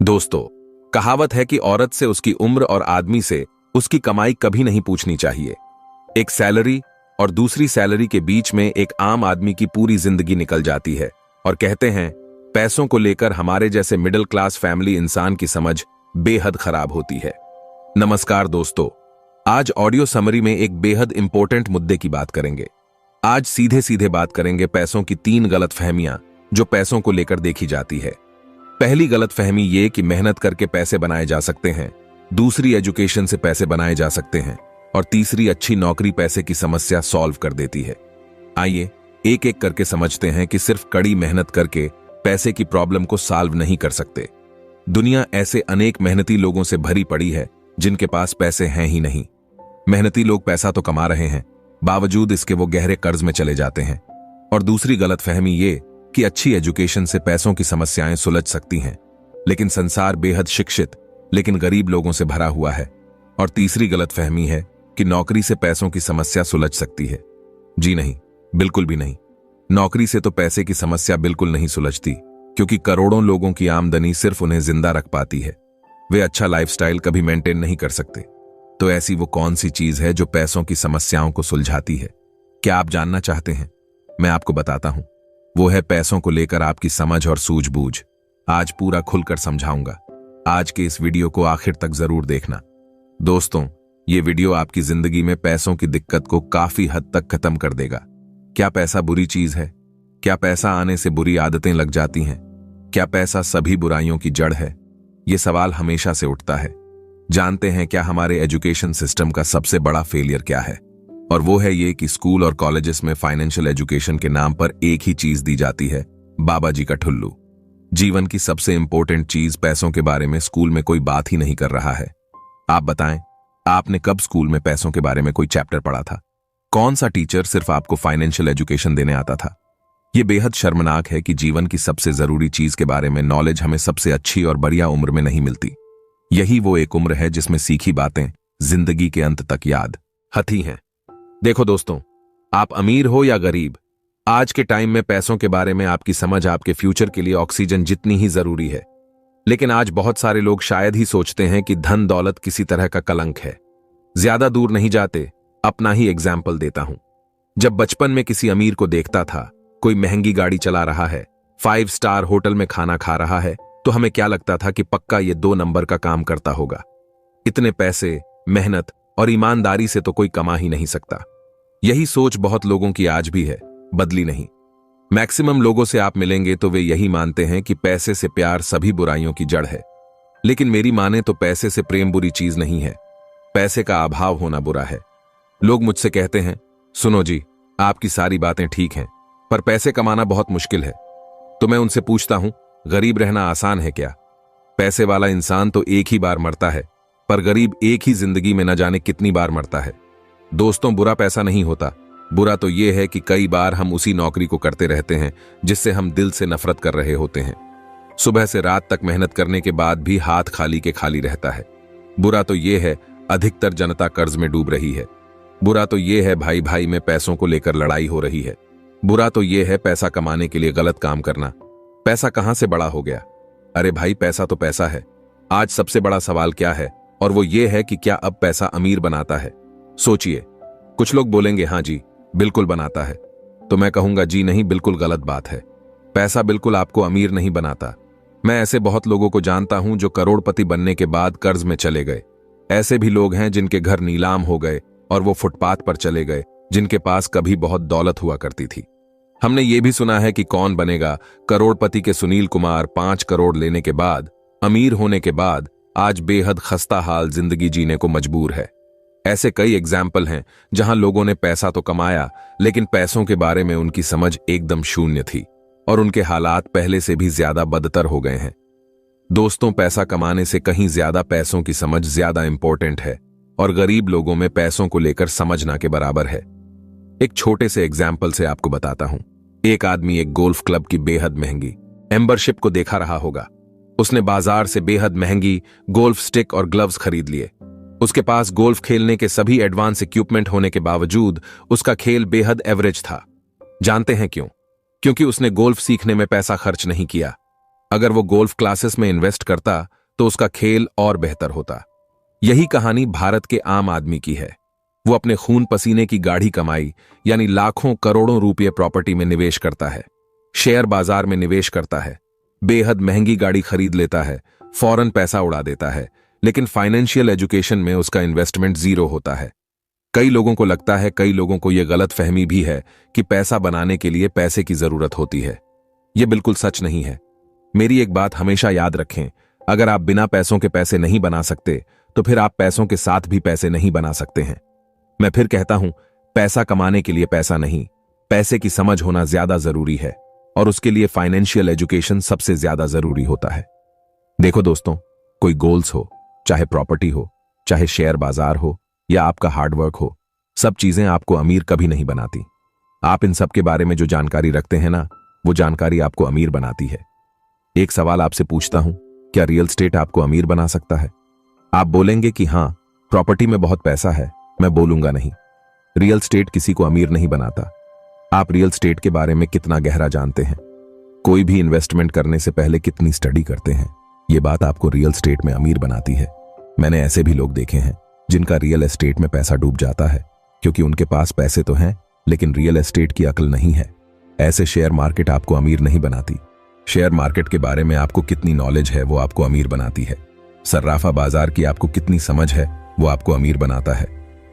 दोस्तों, कहावत है कि औरत से उसकी उम्र और आदमी से उसकी कमाई कभी नहीं पूछनी चाहिए। एक सैलरी और दूसरी सैलरी के बीच में एक आम आदमी की पूरी जिंदगी निकल जाती है और कहते हैं पैसों को लेकर हमारे जैसे मिडिल क्लास फैमिली इंसान की समझ बेहद खराब होती है। नमस्कार दोस्तों, आज ऑडियो समरी में एक बेहद इंपॉर्टेंट मुद्दे की बात करेंगे। आज सीधे सीधे बात करेंगे पैसों की 3 गलतफहमियां जो पैसों को लेकर देखी जाती है। पहली गलतफहमी ये कि मेहनत करके पैसे बनाए जा सकते हैं, दूसरी एजुकेशन से पैसे बनाए जा सकते हैं और तीसरी अच्छी नौकरी पैसे की समस्या सॉल्व कर देती है। आइए एक एक करके समझते हैं कि सिर्फ कड़ी मेहनत करके पैसे की प्रॉब्लम को सॉल्व नहीं कर सकते। दुनिया ऐसे अनेक मेहनती लोगों से भरी पड़ी है जिनके पास पैसे हैं ही नहीं। मेहनती लोग पैसा तो कमा रहे हैं, बावजूद इसके वो गहरे कर्ज में चले जाते हैं। और दूसरी गलतफहमी ये कि अच्छी एजुकेशन से पैसों की समस्याएं सुलझ सकती हैं, लेकिन संसार बेहद शिक्षित लेकिन गरीब लोगों से भरा हुआ है। और तीसरी गलतफहमी है कि नौकरी से पैसों की समस्या सुलझ सकती है। जी नहीं, बिल्कुल भी नहीं। नौकरी से तो पैसे की समस्या बिल्कुल नहीं सुलझती, क्योंकि करोड़ों लोगों की आमदनी सिर्फ उन्हें जिंदा रख पाती है। वे अच्छा लाइफस्टाइल कभी मेंटेन नहीं कर सकते। तो ऐसी वो कौन सी चीज है जो पैसों की समस्याओं को सुलझाती है? क्या आप जानना चाहते हैं? मैं आपको बताता हूं। वो है पैसों को लेकर आपकी समझ और सूझबूझ। आज पूरा खुलकर समझाऊंगा। आज के इस वीडियो को आखिर तक जरूर देखना। दोस्तों, ये वीडियो आपकी जिंदगी में पैसों की दिक्कत को काफी हद तक खत्म कर देगा। क्या पैसा बुरी चीज है? क्या पैसा आने से बुरी आदतें लग जाती हैं? क्या पैसा सभी बुराइयों की जड़ है? ये सवाल हमेशा से उठता है। जानते हैं क्या हमारे एजुकेशन सिस्टम का सबसे बड़ा फेलियर क्या है? और वो है ये कि स्कूल और कॉलेजेस में फाइनेंशियल एजुकेशन के नाम पर एक ही चीज दी जाती है, बाबा जी का ठुल्लू। जीवन की सबसे इंपॉर्टेंट चीज पैसों के बारे में स्कूल में कोई बात ही नहीं कर रहा है। आप बताएं, आपने कब स्कूल में पैसों के बारे में कोई चैप्टर पढ़ा था? कौन सा टीचर सिर्फ आपको फाइनेंशियल एजुकेशन देने आता था? यह बेहद शर्मनाक है कि जीवन की सबसे जरूरी चीज के बारे में नॉलेज हमें सबसे अच्छी और बढ़िया उम्र में नहीं मिलती। यही वो एक उम्र है जिसमें सीखी बातें जिंदगी के अंत तक याद हथी हैं। देखो दोस्तों, आप अमीर हो या गरीब, आज के टाइम में पैसों के बारे में आपकी समझ आपके फ्यूचर के लिए ऑक्सीजन जितनी ही जरूरी है। लेकिन आज बहुत सारे लोग शायद ही सोचते हैं कि धन दौलत किसी तरह का कलंक है। ज्यादा दूर नहीं जाते, अपना ही एग्जाम्पल देता हूं। जब बचपन में किसी अमीर को देखता था, कोई महंगी गाड़ी चला रहा है, 5 स्टार होटल में खाना खा रहा है, तो हमें क्या लगता था कि पक्का ये 2 नंबर का काम करता होगा। इतने पैसे, मेहनत और ईमानदारी से तो कोई कमा ही नहीं सकता। यही सोच बहुत लोगों की आज भी है, बदली नहीं। मैक्सिमम लोगों से आप मिलेंगे तो वे यही मानते हैं कि पैसे से प्यार सभी बुराइयों की जड़ है। लेकिन मेरी माने तो पैसे से प्रेम बुरी चीज नहीं है, पैसे का अभाव होना बुरा है। लोग मुझसे कहते हैं, सुनो जी, आपकी सारी बातें ठीक हैं, पर पैसे कमाना बहुत मुश्किल है। तो मैं उनसे पूछता हूं, गरीब रहना आसान है क्या? पैसे वाला इंसान तो एक ही बार मरता है, पर गरीब एक ही जिंदगी में न जाने कितनी बार मरता है। दोस्तों, बुरा पैसा नहीं होता, बुरा तो यह है कि कई बार हम उसी नौकरी को करते रहते हैं जिससे हम दिल से नफरत कर रहे होते हैं। सुबह से रात तक मेहनत करने के बाद भी हाथ खाली के खाली रहता है। बुरा तो यह है अधिकतर जनता कर्ज में डूब रही है। बुरा तो यह है भाई भाई में पैसों को लेकर लड़ाई हो रही है। बुरा तो यह है पैसा कमाने के लिए गलत काम करना। पैसा कहां से बड़ा हो गया? अरे भाई, पैसा तो पैसा है। आज सबसे बड़ा सवाल क्या है, और वो ये है कि क्या अब पैसा अमीर बनाता है? सोचिए, कुछ लोग बोलेंगे हाँ जी, बिल्कुल बनाता है। तो मैं कहूंगा जी नहीं, बिल्कुल गलत बात है। पैसा बिल्कुल आपको अमीर नहीं बनाता। मैं ऐसे बहुत लोगों को जानता हूं जो करोड़पति बनने के बाद कर्ज में चले गए। ऐसे भी लोग हैं जिनके घर नीलाम हो गए और वो फुटपाथ पर चले गए, जिनके पास कभी बहुत दौलत हुआ करती थी। हमने ये भी सुना है कि कौन बनेगा करोड़पति के सुनील कुमार 5 करोड़ लेने के बाद, अमीर होने के बाद आज बेहद खस्ता हाल जिंदगी जीने को मजबूर है। ऐसे कई एग्जाम्पल हैं जहां लोगों ने पैसा तो कमाया, लेकिन पैसों के बारे में उनकी समझ एकदम शून्य थी और उनके हालात पहले से भी ज्यादा बदतर हो गए हैं। दोस्तों, पैसा कमाने से कहीं ज्यादा पैसों की समझ ज्यादा इंपॉर्टेंट है और गरीब लोगों में पैसों को लेकर समझना के बराबर है। एक छोटे से एग्जाम्पल से आपको बताता हूं। एक आदमी एक गोल्फ क्लब की बेहद महंगी मेंबरशिप को देखा रहा होगा। उसने बाजार से बेहद महंगी गोल्फ स्टिक और ग्लव्स खरीद लिए। उसके पास गोल्फ खेलने के सभी एडवांस इक्विपमेंट होने के बावजूद उसका खेल बेहद एवरेज था। जानते हैं क्यों? क्योंकि उसने गोल्फ सीखने में पैसा खर्च नहीं किया। अगर वो गोल्फ क्लासेस में इन्वेस्ट करता तो उसका खेल और बेहतर होता। यही कहानी भारत के आम आदमी की है। वो अपने खून पसीने की गाढ़ी कमाई यानी लाखों करोड़ों रुपये प्रॉपर्टी में निवेश करता है, शेयर बाजार में निवेश करता है, बेहद महंगी गाड़ी खरीद लेता है, फौरन पैसा उड़ा देता है, लेकिन फाइनेंशियल एजुकेशन में उसका इन्वेस्टमेंट जीरो होता है। कई लोगों को लगता है, कई लोगों को यह गलत फहमी भी है कि पैसा बनाने के लिए पैसे की जरूरत होती है। यह बिल्कुल सच नहीं है। मेरी एक बात हमेशा याद रखें, अगर आप बिना पैसों के पैसे नहीं बना सकते तो फिर आप पैसों के साथ भी पैसे नहीं बना सकते हैं। मैं फिर कहता हूं, पैसा कमाने के लिए पैसा नहीं, पैसे की समझ होना ज्यादा जरूरी है और उसके लिए फाइनेंशियल एजुकेशन सबसे ज्यादा जरूरी होता है। देखो दोस्तों, कोई गोल्स हो, चाहे प्रॉपर्टी हो, चाहे शेयर बाजार हो या आपका हार्डवर्क हो, सब चीजें आपको अमीर कभी नहीं बनाती। आप इन सब के बारे में जो जानकारी रखते हैं ना, वो जानकारी आपको अमीर बनाती है। एक सवाल आपसे पूछता हूं, क्या रियल एस्टेट आपको अमीर बना सकता है? आप बोलेंगे कि हां, प्रॉपर्टी में बहुत पैसा है। मैं बोलूंगा नहीं, रियल एस्टेट किसी को अमीर नहीं बनाता। आप रियल एस्टेट के बारे में कितना गहरा जानते हैं, कोई भी इन्वेस्टमेंट करने से पहले कितनी स्टडी करते हैं, ये बात आपको रियल एस्टेट में अमीर बनाती है। मैंने ऐसे भी लोग देखे हैं जिनका रियल एस्टेट में पैसा डूब जाता है क्योंकि उनके पास पैसे तो हैं लेकिन रियल एस्टेट की अकल नहीं है। ऐसे शेयर मार्केट आपको अमीर नहीं बनाती। शेयर मार्केट के बारे में आपको कितनी नॉलेज है वो आपको अमीर बनाती है। सर्राफा बाजार की आपको कितनी समझ है वो आपको अमीर बनाता है।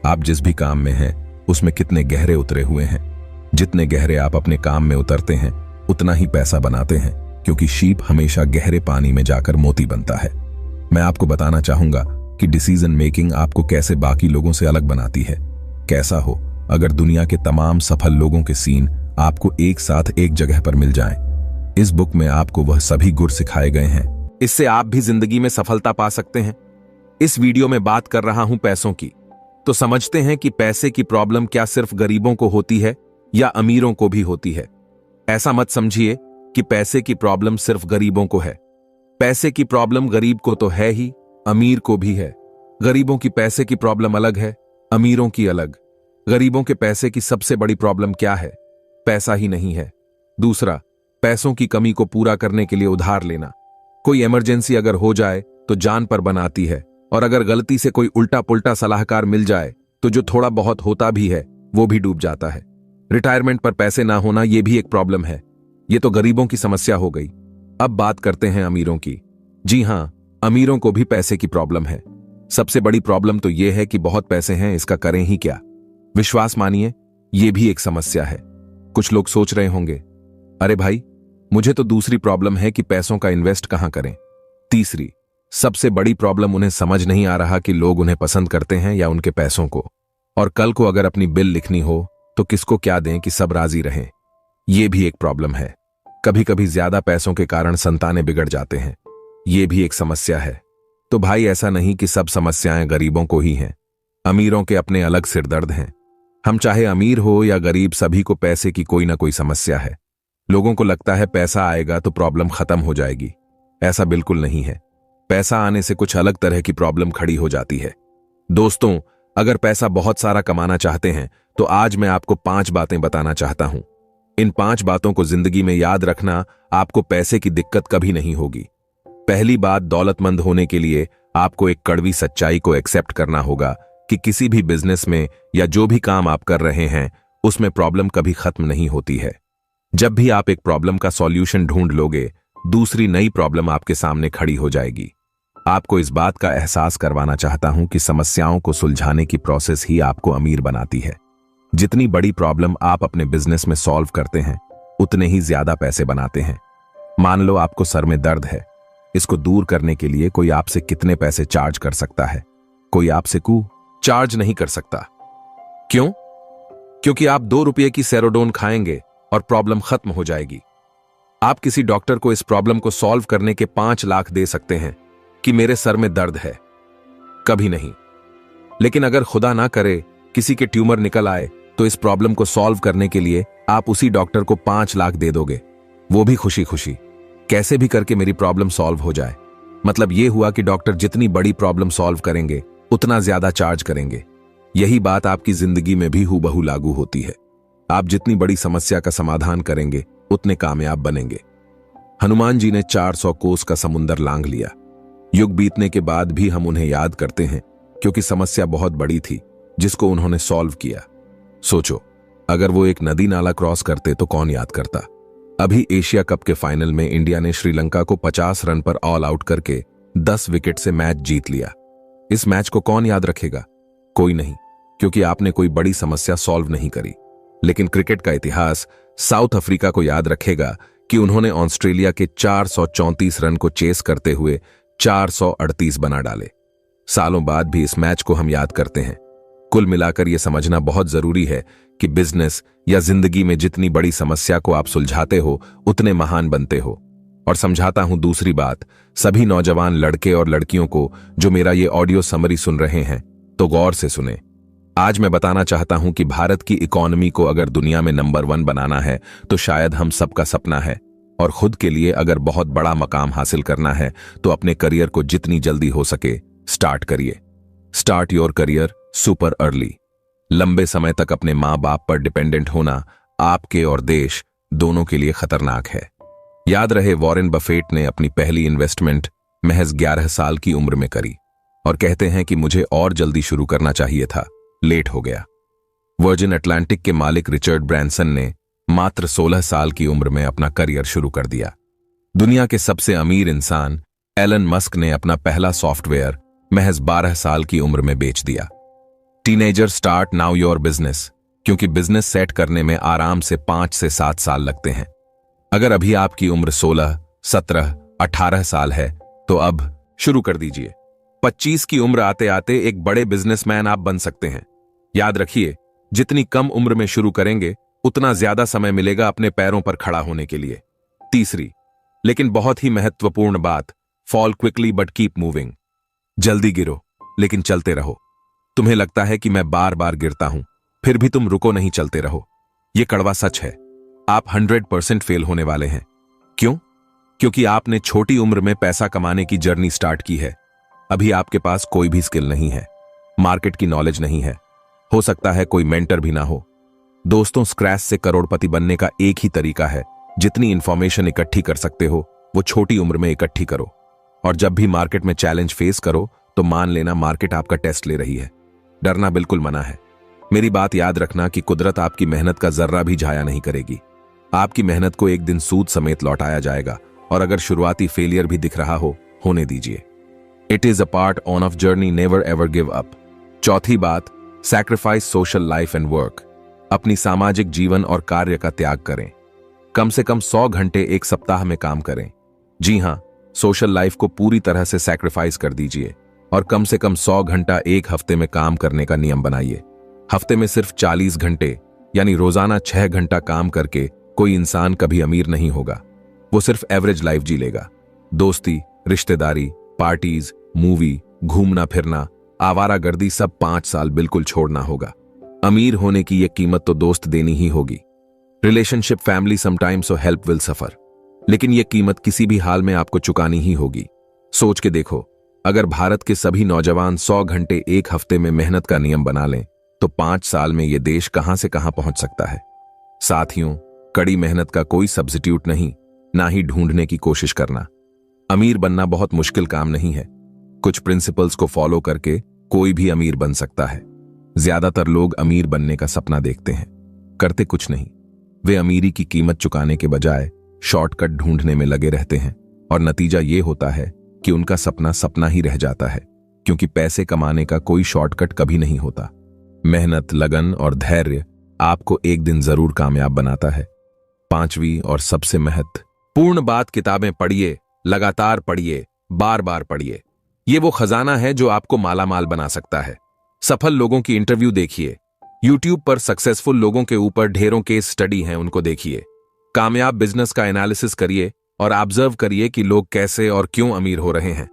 आप जिस भी काम में हैं उसमें कितने गहरे उतरे हुए हैं। जितने गहरे आप अपने काम में उतरते हैं उतना ही पैसा बनाते हैं, क्योंकि शीप हमेशा गहरे पानी में जाकर मोती बनता है। मैं आपको बताना चाहूंगा कि डिसीजन मेकिंग आपको कैसे बाकी लोगों से अलग बनाती है। कैसा हो अगर दुनिया के तमाम सफल लोगों के सीन आपको एक साथ एक जगह पर मिल जाएं। इस बुक में आपको वह सभी गुर सिखाए गए हैं, इससे आप भी जिंदगी में सफलता पा सकते हैं। इस वीडियो में बात कर रहा हूं पैसों की, तो समझते हैं कि पैसे की प्रॉब्लम क्या सिर्फ गरीबों को होती है या अमीरों को भी होती है। ऐसा मत समझिए कि पैसे की प्रॉब्लम सिर्फ गरीबों को है। पैसे की प्रॉब्लम गरीब को तो है ही, अमीर को भी है। गरीबों की पैसे की प्रॉब्लम अलग है, अमीरों की अलग। गरीबों के पैसे की सबसे बड़ी प्रॉब्लम क्या है? पैसा ही नहीं है। दूसरा, पैसों की कमी को पूरा करने के लिए उधार लेना। कोई इमरजेंसी अगर हो जाए तो जान पर बनाती है, और अगर गलती से कोई उल्टा पुल्टा सलाहकार मिल जाए तो जो थोड़ा बहुत होता भी है वो भी डूब जाता है। रिटायरमेंट पर पैसे ना होना ये भी एक प्रॉब्लम है। ये तो गरीबों की समस्या हो गई। अब बात करते हैं अमीरों की। जी हां, अमीरों को भी पैसे की प्रॉब्लम है। सबसे बड़ी प्रॉब्लम तो यह है कि बहुत पैसे हैं, इसका करें ही क्या। विश्वास मानिए, यह भी एक समस्या है। कुछ लोग सोच रहे होंगे, अरे भाई, मुझे तो दूसरी प्रॉब्लम है कि पैसों का इन्वेस्ट कहां करें। तीसरी सबसे बड़ी प्रॉब्लम, उन्हें समझ नहीं आ रहा कि लोग उन्हें पसंद करते हैं या उनके पैसों को, और कल को अगर अपनी बिल लिखनी हो तो किसको क्या दें कि सब राजी रहें। यह भी एक प्रॉब्लम है। कभी कभी ज्यादा पैसों के कारण संतानें बिगड़ जाते हैं, यह भी एक समस्या है। तो भाई, ऐसा नहीं कि सब समस्याएं गरीबों को ही हैं। अमीरों के अपने अलग सिरदर्द हैं। हम चाहे अमीर हो या गरीब, सभी को पैसे की कोई ना कोई समस्या है। लोगों को लगता है पैसा आएगा तो प्रॉब्लम खत्म हो जाएगी। ऐसा बिल्कुल नहीं है। पैसा आने से कुछ अलग तरह की प्रॉब्लम खड़ी हो जाती है। दोस्तों, अगर पैसा बहुत सारा कमाना चाहते हैं तो आज मैं आपको 5 बातें बताना चाहता हूं। इन 5 बातों को जिंदगी में याद रखना, आपको पैसे की दिक्कत कभी नहीं होगी। पहली बात, दौलतमंद होने के लिए आपको एक कड़वी सच्चाई को एक्सेप्ट करना होगा कि किसी भी बिजनेस में या जो भी काम आप कर रहे हैं उसमें प्रॉब्लम कभी खत्म नहीं होती है। जब भी आप एक प्रॉब्लम का सॉल्यूशन ढूंढ लोगे, दूसरी नई प्रॉब्लम आपके सामने खड़ी हो जाएगी। आपको इस बात का एहसास करवाना चाहता हूं कि समस्याओं को सुलझाने की प्रोसेस ही आपको अमीर बनाती है। जितनी बड़ी प्रॉब्लम आप अपने बिजनेस में सॉल्व करते हैं, उतने ही ज्यादा पैसे बनाते हैं। मान लो आपको सर में दर्द है, इसको दूर करने के लिए कोई आपसे कितने पैसे चार्ज कर सकता है? कोई आपसे चार्ज नहीं कर सकता। क्यों? क्योंकि आप 2 रुपये की सेरोडोन खाएंगे और प्रॉब्लम खत्म हो जाएगी। आप किसी डॉक्टर को इस प्रॉब्लम को सॉल्व करने के 5 लाख दे सकते हैं कि मेरे सर में दर्द है, कभी नहीं। लेकिन अगर खुदा ना करे किसी के ट्यूमर निकल आए तो इस प्रॉब्लम को सॉल्व करने के लिए आप उसी डॉक्टर को 5 लाख दे दोगे, वो भी खुशी खुशी, कैसे भी करके मेरी प्रॉब्लम सॉल्व हो जाए। मतलब यह हुआ कि डॉक्टर जितनी बड़ी प्रॉब्लम सॉल्व करेंगे उतना ज्यादा चार्ज करेंगे। यही बात आपकी जिंदगी में भी हूबहू लागू होती है। आप जितनी बड़ी समस्या का समाधान करेंगे उतने कामयाब बनेंगे। हनुमान जी ने 400 कोस का समुंदर लांघ लिया। युग बीतने के बाद भी हम उन्हें याद करते हैं क्योंकि समस्या बहुत बड़ी थी जिसको उन्होंने सॉल्व किया। सोचो, अगर वो एक नदी नाला क्रॉस करते तो कौन याद करता। अभी एशिया कप के फाइनल में इंडिया ने श्रीलंका को 50 रन पर ऑल आउट करके 10 विकेट से मैच जीत लिया। इस मैच को कौन याद रखेगा? कोई नहीं, क्योंकि आपने कोई बड़ी समस्या सॉल्व नहीं करी। लेकिन क्रिकेट का इतिहास साउथ अफ्रीका को याद रखेगा कि उन्होंने ऑस्ट्रेलिया के 434 रन को चेस करते हुए 438 बना डाले। सालों बाद भी इस मैच को हम याद करते हैं। कुल मिलाकर यह समझना बहुत जरूरी है कि बिजनेस या जिंदगी में जितनी बड़ी समस्या को आप सुलझाते हो उतने महान बनते हो। और समझाता हूं दूसरी बात, सभी नौजवान लड़के और लड़कियों को जो मेरा ये ऑडियो समरी सुन रहे हैं तो गौर से सुने। आज मैं बताना चाहता हूं कि भारत की इकोनॉमी को अगर दुनिया में नंबर 1 बनाना है तो शायद हम सबका सपना है। और खुद के लिए अगर बहुत बड़ा मकाम हासिल करना है तो अपने करियर को जितनी जल्दी हो सके स्टार्ट करिए। Start your career super early. लंबे समय तक अपने माँ बाप पर डिपेंडेंट होना आपके और देश दोनों के लिए खतरनाक है। याद रहे, वॉरेन बफेट ने अपनी पहली इन्वेस्टमेंट महज 11 साल की उम्र में करी और कहते हैं कि मुझे और जल्दी शुरू करना चाहिए था, लेट हो गया। वर्जिन अटलांटिक के मालिक रिचर्ड ब्रैंसन ने मात्र 16 साल की उम्र में अपना करियर शुरू कर दिया। दुनिया के सबसे अमीर इंसान एलन मस्क ने अपना पहला सॉफ्टवेयर महज 12 साल की उम्र में बेच दिया। Teenager start now your business, क्योंकि बिजनेस सेट करने में आराम से 5 से 7 साल लगते हैं। अगर अभी आपकी उम्र 16, 17, 18 साल है तो अब शुरू कर दीजिए। 25 की उम्र आते आते एक बड़े बिजनेसमैन आप बन सकते हैं। याद रखिए, जितनी कम उम्र में शुरू करेंगे उतना ज्यादा समय मिलेगा अपने पैरों पर खड़ा होने के लिए। तीसरी लेकिन बहुत ही महत्वपूर्ण बात, fall quickly but keep moving. जल्दी गिरो लेकिन चलते रहो। तुम्हें लगता है कि मैं बार बार गिरता हूं, फिर भी तुम रुको नहीं, चलते रहो। यह कड़वा सच है, आप 100% फेल होने वाले हैं। क्यों? क्योंकि आपने छोटी उम्र में पैसा कमाने की जर्नी स्टार्ट की है। अभी आपके पास कोई भी स्किल नहीं है, मार्केट की नॉलेज नहीं है, हो सकता है कोई मेंटर भी ना हो। दोस्तों, स्क्रैच से करोड़पति बनने का एक ही तरीका है, जितनी इंफॉर्मेशन इकट्ठी कर सकते हो वो छोटी उम्र में इकट्ठी करो। और जब भी मार्केट में चैलेंज फेस करो तो मान लेना मार्केट आपका टेस्ट ले रही है। डरना बिल्कुल मना है। मेरी बात याद रखना कि कुदरत आपकी मेहनत का जर्रा भी जाया नहीं करेगी। आपकी मेहनत को एक दिन सूद समेत लौटाया जाएगा। और अगर शुरुआती फेलियर भी दिख रहा हो, होने दीजिए। It is a part on off journey, never ever give up. चौथी बात, sacrifice social life and work. अपनी सामाजिक जीवन और कार्य का त्याग करें। कम से कम 100 घंटे एक सप्ताह में काम करें। जी हां, सोशल लाइफ को पूरी तरह से सैक्रिफाइस कर दीजिए और कम से कम 100 घंटा एक हफ्ते में काम करने का नियम बनाइए। हफ्ते में सिर्फ 40 घंटे यानी रोजाना 6 घंटा काम करके कोई इंसान कभी अमीर नहीं होगा। वो सिर्फ एवरेज लाइफ जी लेगा। दोस्ती, रिश्तेदारी, पार्टीज, मूवी, घूमना फिरना, आवारागर्दी सब 5 साल बिल्कुल छोड़ना होगा। अमीर होने की ये कीमत तो दोस्त देनी ही होगी। रिलेशनशिप, फैमिली, समटाइम्स और हेल्प विल सफर, लेकिन ये कीमत किसी भी हाल में आपको चुकानी ही होगी। सोच के देखो, अगर भारत के सभी नौजवान 100 घंटे एक हफ्ते में मेहनत का नियम बना लें तो 5 साल में ये देश कहां से कहां पहुंच सकता है। साथियों, कड़ी मेहनत का कोई सब्स्टिट्यूट नहीं, ना ही ढूंढने की कोशिश करना। अमीर बनना बहुत मुश्किल काम नहीं है। कुछ प्रिंसिपल्स को फॉलो करके कोई भी अमीर बन सकता है। ज्यादातर लोग अमीर बनने का सपना देखते हैं, करते कुछ नहीं। वे अमीरी की कीमत चुकाने के बजाय शॉर्टकट ढूंढने में लगे रहते हैं और नतीजा ये होता है कि उनका सपना सपना ही रह जाता है, क्योंकि पैसे कमाने का कोई शॉर्टकट कभी नहीं होता। मेहनत, लगन और धैर्य आपको एक दिन जरूर कामयाब बनाता है। 5वीं और सबसे महत्वपूर्ण बात, किताबें पढ़िए, लगातार पढ़िए, बार बार पढ़िए। ये वो खजाना है जो आपको मालामाल बना सकता है। सफल लोगों की इंटरव्यू देखिए। यूट्यूब पर सक्सेसफुल लोगों के ऊपर ढेरों केस स्टडी हैं, उनको देखिए। कामयाब बिजनेस का एनालिसिस करिए और ऑब्जर्व करिए कि लोग कैसे और क्यों अमीर हो रहे हैं।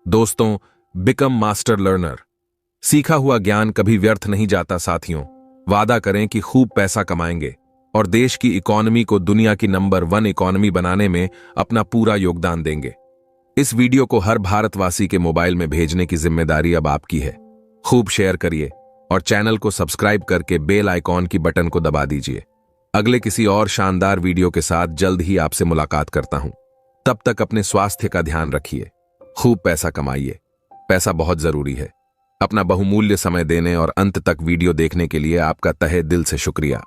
दोस्तों, बिकम मास्टर लर्नर। सीखा हुआ ज्ञान कभी व्यर्थ नहीं जाता साथियों। वादा करें कि खूब पैसा कमाएंगे और देश की इकोनॉमी को दुनिया की नंबर 1 इकोनॉमी बनाने में अपना पूरा योगदान देंगे। इस वीडियो को हर भारतवासी के मोबाइल में भेजने की जिम्मेदारी अब आपकी है। खूब शेयर करिए और चैनल को सब्सक्राइब करके बेल आइकॉन की बटन को दबा दीजिए। अगले किसी और शानदार वीडियो के साथ जल्द ही आपसे मुलाकात करता हूं। तब तक अपने स्वास्थ्य का ध्यान रखिए। खूब पैसा कमाइए। पैसा बहुत जरूरी है। अपना बहुमूल्य समय देने और अंत तक वीडियो देखने के लिए आपका तहे दिल से शुक्रिया।